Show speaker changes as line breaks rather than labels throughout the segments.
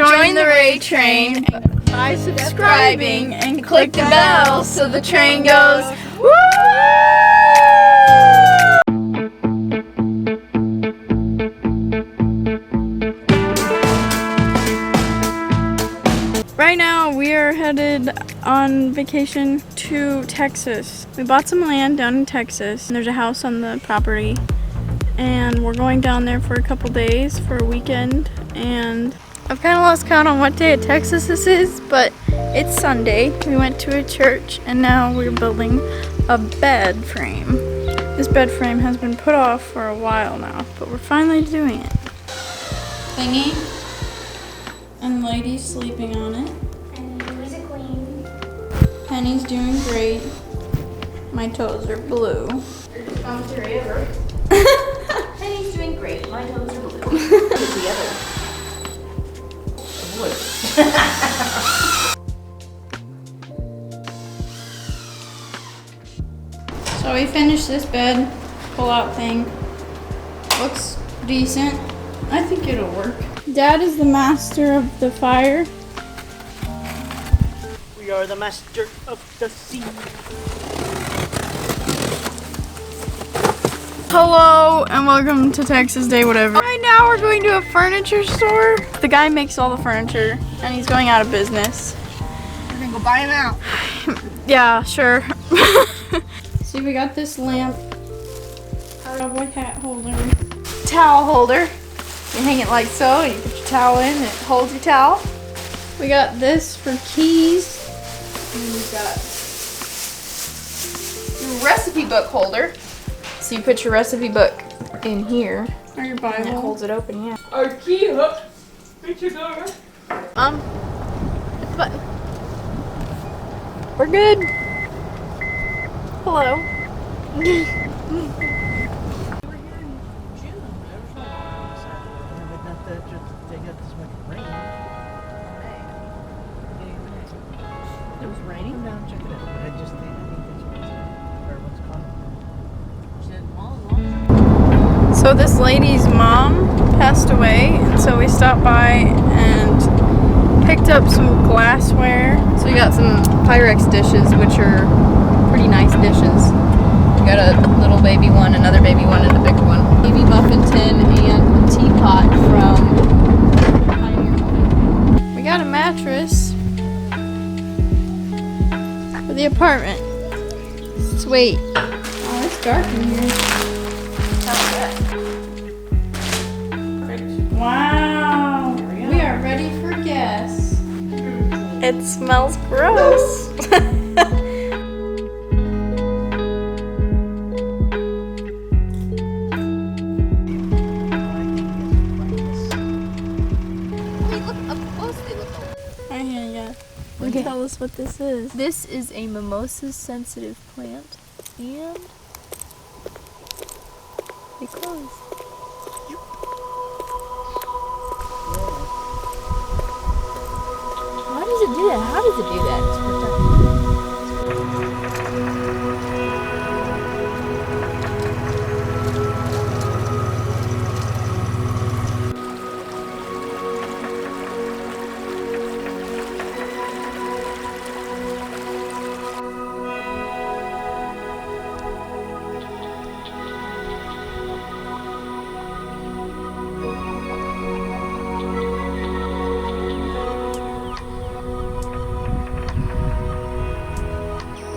Join the Ray train by subscribing and click the bell so the train goes woo! Right now we are headed on vacation to Texas. We bought some land down in Texas and there's a house on the property. And we're going down there for a couple days for a weekend, and I've kind of lost count on what day of Texas this is, but it's Sunday. We went to a church and now we're building a bed frame. This bed frame has been put off for a while now, but we're finally doing it. Thingy, and Lady's sleeping on it.
And Lou's a queen.
Penny's doing great. My toes are blue.
Commentary ever. Penny's doing great. My toes are blue. Together. Wood.
So we finished this bed pull-out thing. Looks decent. I think it'll work. Dad is the master of the fire.
We are the master of the sea.
Hello and welcome to Texas Day whatever. Right now we're going to a furniture store. The guy makes all the furniture and he's going out of business.
We're gonna go buy him out.
Yeah, sure. See, we got this lamp. Cowboy hat holder. Towel holder. You hang it like so, and you put your towel in and it holds your towel. We got this for keys. And we've got your recipe book holder. So you put your recipe book in here. Or your Bible. And it holds it open, yeah.
Our key hook. Reach your door.
Hit the button. We're good. Hello.
We're here in June. They got this much rain. It was raining? Come down, check it out. I just think that's what's called.
So this lady's mom passed away, and so we stopped by and picked up some glassware. So we got some Pyrex dishes, which are pretty nice dishes. We got a little baby one, another baby one, and a big one. Baby muffin tin and a teapot from Pioneer. We got a mattress for the apartment. Sweet. Oh, it's dark in here. Wow, we are ready for guests. It smells gross. Right here, yeah. Okay. Tell us what this is.
This is a mimosa sensitive plant, and it closed. How does it do that? How does it do that? It's worked out.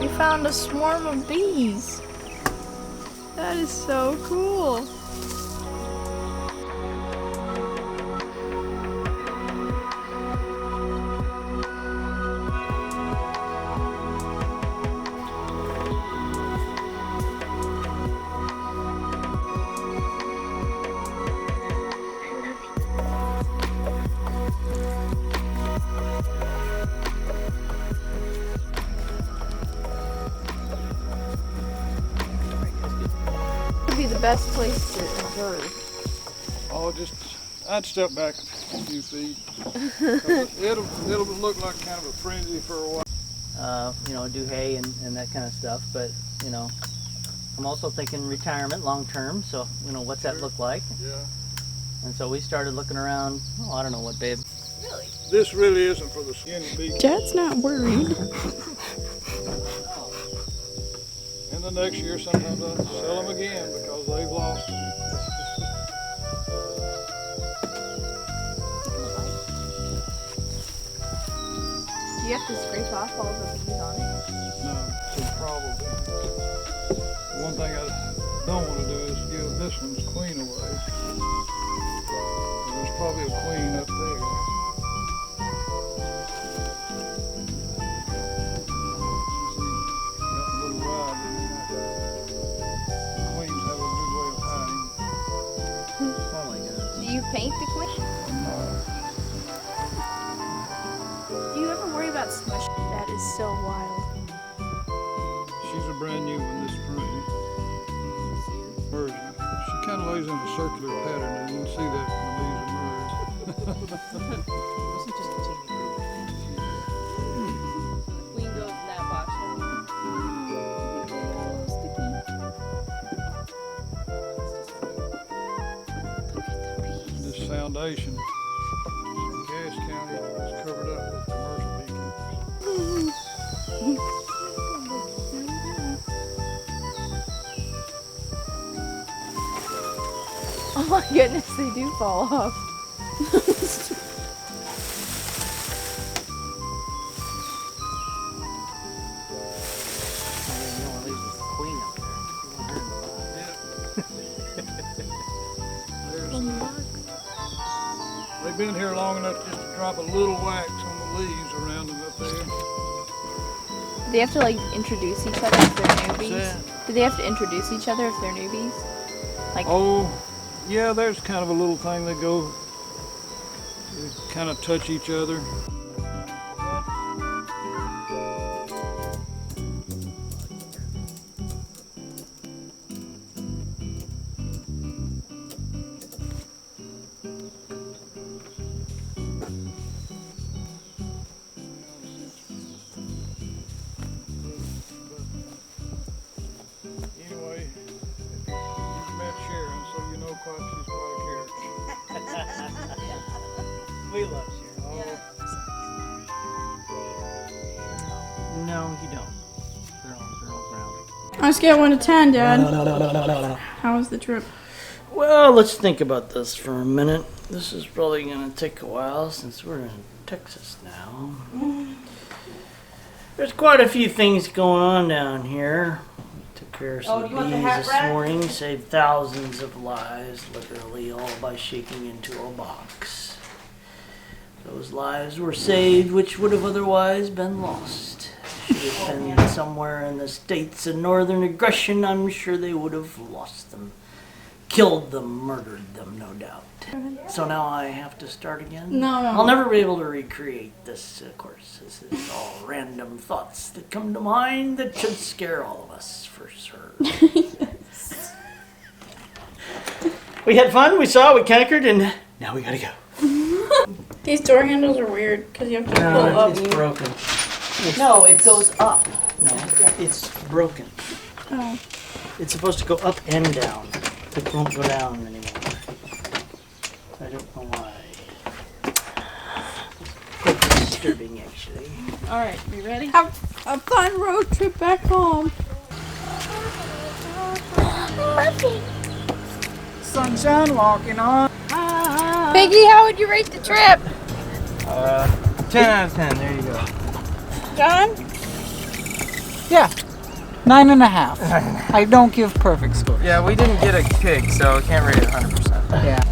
We found a swarm of bees. That is so cool. Be the best place to observe.
Oh, I'd step back a few feet. It'll look like kind of a frenzy for a while.
Do hay and that kind of stuff, but I'm also thinking retirement long term, so what's that look like?
Yeah.
And so we started looking around, I don't know what, babe.
Really?
this really isn't for the skinny beak.
Dad's not worried.
And the next year, sometimes I sell them again because they've lost them.
Do you have to scrape off all the bees on it?
No, it's probably. One thing I don't want to do is give this one's queen away. There's probably a queen up there. Got a little ride in there. Queens have a good way of hiding.
Oh my goodness.
Do you paint the queen? Do you ever worry about smush?
That is so wild.
She's a brand new one this spring. Version. She kind of lays in a circular pattern, and you can see that when these emerge.
Queen goes in that box.
This foundation in Cass County is covered up with commercial beekeepers.
Oh my goodness, they do fall off.
I mean, you don't want to leave this queen up there. You want her in the box.
They've been here long enough just to drop a little wax on the leaves around them up there.
Do they have to like introduce each other if they're newbies?
that?
Do they have to introduce each other if they're newbies? Like,
Oh, yeah, there's kind of a little thing they go, they kind of touch each other. Anyway, you've met Sharon, so you know she's quite a character.
We love Sharon. No, you don't. They're all brown.
On a scale of 1 to 10, Dad. How was the trip?
Well, let's think about this for a minute. This is probably going to take a while since we're in Texas now. There's quite a few things going on down here. Took care of some bees this morning, saved thousands of lives, literally all by shaking into a box. Those lives were saved which would have otherwise been lost. Should have been somewhere in the states of northern aggression, I'm sure they would have lost them. Killed them, murdered them, no doubt. So now I have to start again?
No.
I'll never be able to recreate this, of course. This is all random thoughts that come to mind that should scare all of us, for sure. We had fun, we saw, we conquered, and now we gotta go.
These door handles are weird because you have to pull up.
It's broken.
no, it goes up.
No, it's broken.
Oh.
It's supposed to go up and down. It won't go down anymore. I don't know why. Quite disturbing, actually.
All right, you ready?
Have a fun road trip back home.
Sunshine walking on.
Piggy, how would you rate the trip?
10 out of 10, there you go.
John?
Yeah, 9.5. I don't give perfect scores.
Yeah, we didn't get a pig, so I can't rate it 100%.
Yeah.